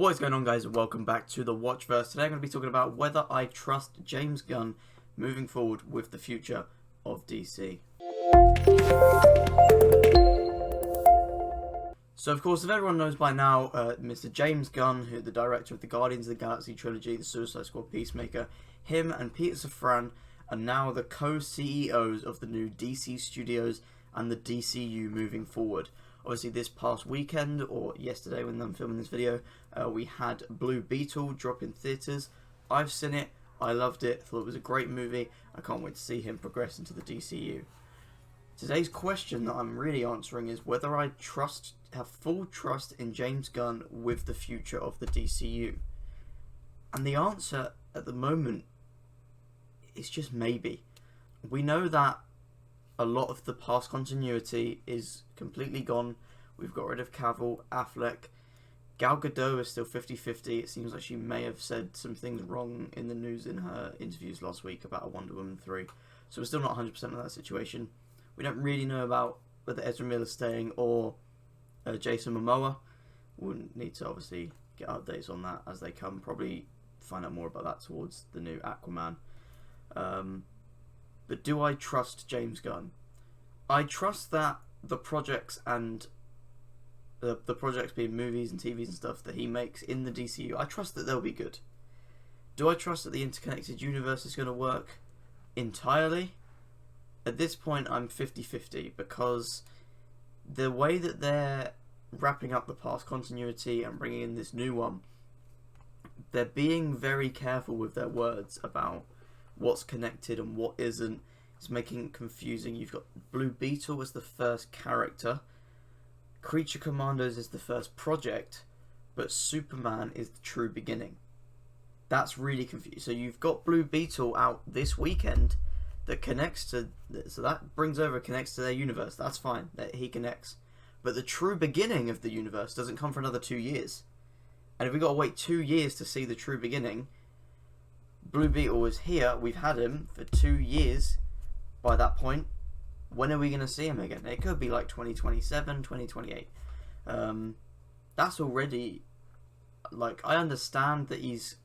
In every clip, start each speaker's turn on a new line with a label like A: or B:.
A: What is going on, guys, and welcome back to the Watchverse. Today I'm going to be talking about whether I trust James Gunn moving forward with the future of DC. So, of course, if everyone knows by now, Mr. James Gunn, who the director of the Guardians of the Galaxy trilogy, the Suicide Squad, Peacemaker, him and Peter Safran are now the co-CEOs of the new DC Studios and the DCU moving forward. Obviously, this past weekend, or yesterday when I'm filming this video, we had Blue Beetle drop in theatres. I've seen it, I loved it, thought it was a great movie. I can't wait to see him progress into the DCU. Today's question that I'm really answering is whether I have full trust in James Gunn with the future of the DCU. And the answer at the moment is just maybe. We know that a lot of the past continuity is completely gone. We've got rid of Cavill, Affleck. Gal Gadot is still 50-50. It seems like she may have said some things wrong in the news in her interviews last week about a Wonder Woman 3. So we're still not 100% of that situation. We don't really know about whether Ezra Miller's staying or Jason Momoa. We'll need to obviously get updates on that as they come. Probably find out more about that towards the new Aquaman. But do I trust James Gunn? I trust that the projects and the projects being movies and TVs and stuff that he makes in the DCU, I trust that they'll be good. Do I trust that the interconnected universe is going to work entirely? At this point, I'm 50-50 because the way that they're wrapping up the past continuity and bringing in this new one, they're being very careful with their words about what's connected and what isn't. It's making it confusing. You've got Blue Beetle as the first character, Creature Commandos is the first project, but Superman is the true beginning. That's really confusing. So you've got Blue Beetle out this weekend that connects to, so that connects to their universe. That's fine, that he connects. But the true beginning of the universe doesn't come for another 2 years. And if we've got to wait 2 years to see the true beginning, Blue Beetle is here, we've had him for 2 years by that point. When are we going to see him again? It could be like 2027, 2028. That's already, like, I understand that he's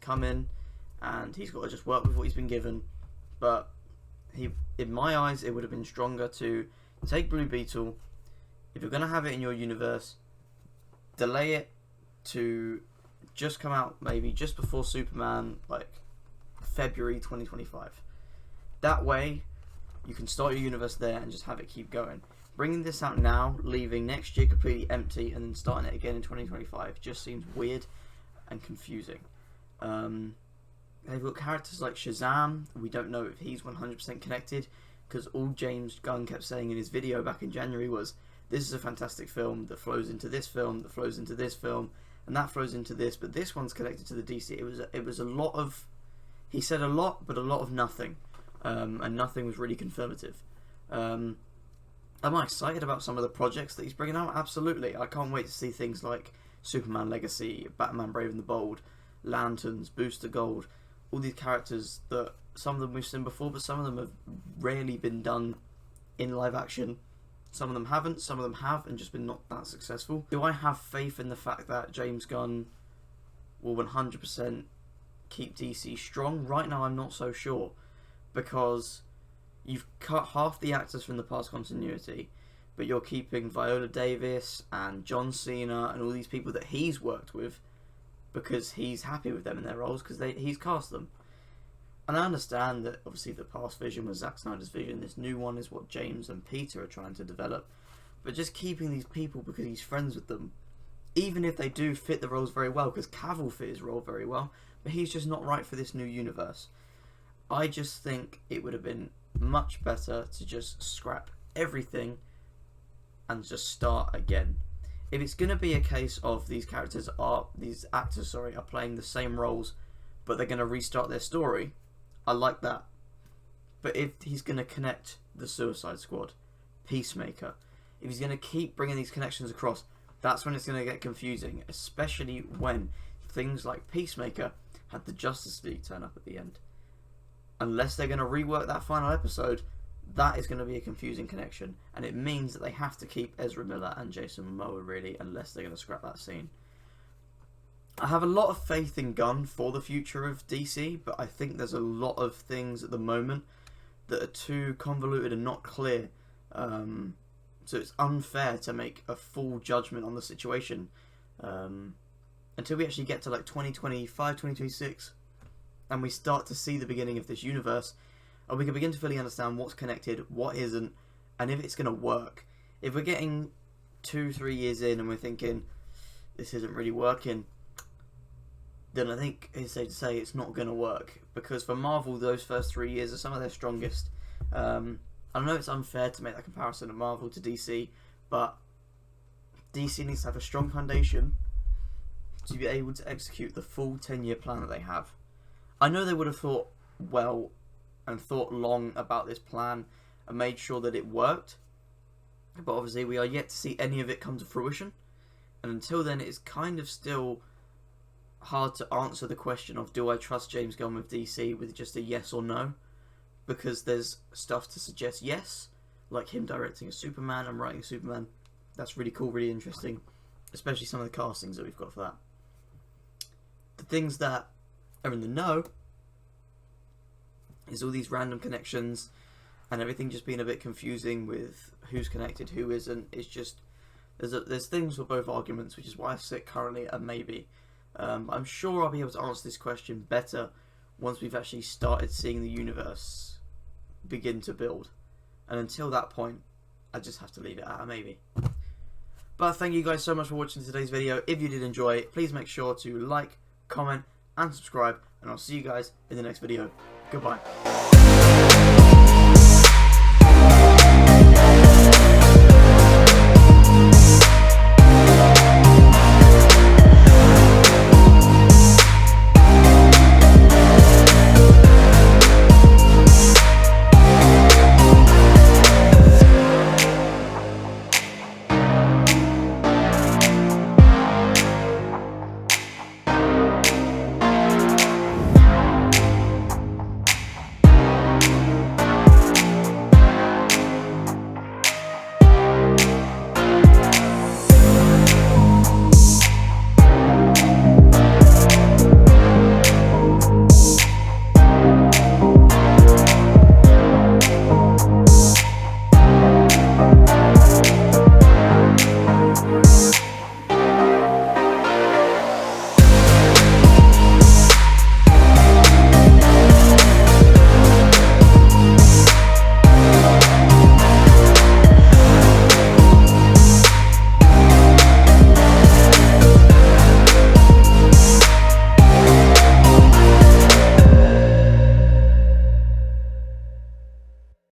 A: come in and he's got to just work with what he's been given, but in my eyes, it would have been stronger to take Blue Beetle. If you're going to have it in your universe, delay it to just come out maybe just before Superman, like February 2025. That way, you can start your universe there and just have it keep going. Bringing this out now, leaving next year completely empty, and then starting it again in 2025 just seems weird and confusing. They've got characters like Shazam. We don't know if he's 100% connected, because all James Gunn kept saying in his video back in January was, this is a fantastic film that flows into this film, that flows into this film, and that flows into this, but this one's connected to the DC. It was a lot of, he said a lot, but a lot of nothing. And nothing was really confirmative. Am I excited about some of the projects that he's bringing out? Absolutely. I can't wait to see things like Superman Legacy, Batman Brave and the Bold, Lanterns, Booster Gold, all these characters that some of them we've seen before, but some of them have rarely been done in live action. Some of them haven't, some of them have, and just been not that successful. Do I have faith in the fact that James Gunn will 100% keep DC strong? Right now, I'm not so sure. Because you've cut half the actors from the past continuity, but you're keeping Viola Davis and John Cena and all these people that he's worked with because he's happy with them in their roles because he's cast them. And I understand that obviously the past vision was Zack Snyder's vision. This new one is what James and Peter are trying to develop. But just keeping these people because he's friends with them, even if they do fit the roles very well, because Cavill fit his role very well, but he's just not right for this new universe. I just think it would have been much better to just scrap everything and just start again. If it's going to be a case of these actors are playing the same roles, but they're going to restart their story, I like that. But if he's going to connect the Suicide Squad, Peacemaker, if he's going to keep bringing these connections across, that's when it's going to get confusing, especially when things like Peacemaker had the Justice League turn up at the end. Unless they're going to rework that final episode, that is going to be a confusing connection, and it means that they have to keep Ezra Miller and Jason Momoa, really, unless they're going to scrap that scene. I have a lot of faith in Gunn for the future of DC, but I think there's a lot of things at the moment that are too convoluted and not clear. So it's unfair to make a full judgment on the situation until we actually get to like 2025, 2026, and we start to see the beginning of this universe, and we can begin to fully understand what's connected, what isn't, and if it's going to work. If we're getting 2-3 years in and we're thinking this isn't really working, then I think it's safe to say it's not going to work, because for Marvel those first 3 years are some of their strongest. I know it's unfair to make that comparison of Marvel to DC, but DC needs to have a strong foundation to be able to execute the full 10-year plan that they have. I know they would have thought well and thought long about this plan and made sure that it worked, but obviously we are yet to see any of it come to fruition, and until then it's kind of still hard to answer the question of, do I trust James Gunn with DC with just a yes or no? Because there's stuff to suggest yes, like him directing a Superman and writing a Superman. That's really cool, really interesting, especially some of the castings that we've got for that. The things that are in the no is all these random connections and everything just being a bit confusing with who's connected, who isn't. It's just there's things for both arguments, which is why I sit currently at maybe. I'm sure I'll be able to answer this question better once we've actually started seeing the universe begin to build. And until that point, I just have to leave it at a maybe. But thank you guys so much for watching today's video. If you did enjoy it, please make sure to like, comment, and subscribe. And I'll see you guys in the next video. Goodbye.